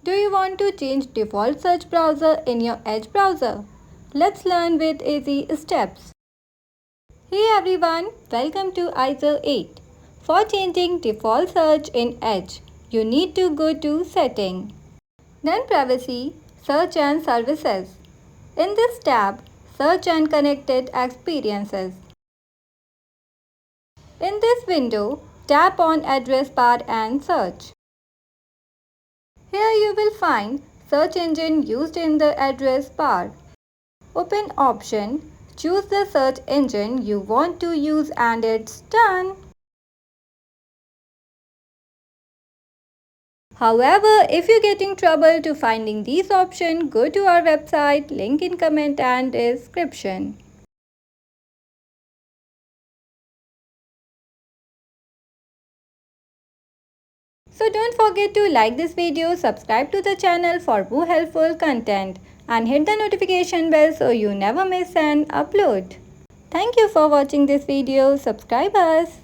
Do you want to change default search browser in your Edge browser? Let's learn with easy steps. Hey everyone, welcome to Izoate. For changing default search in Edge, you need to go to Setting, then Privacy, Search and Services. In this tab, Search and Connected Experiences. In this window, tap on Address Bar and Search. Here you will find search engine used in the address bar. Open option, choose the search engine you want to use and it's done. However, if you're getting trouble to finding these options, go to our website, link in comment and description. So don't forget to like this video, subscribe to the channel for more helpful content and hit the notification bell so you never miss an upload. Thank you for watching this video. Subscribe us.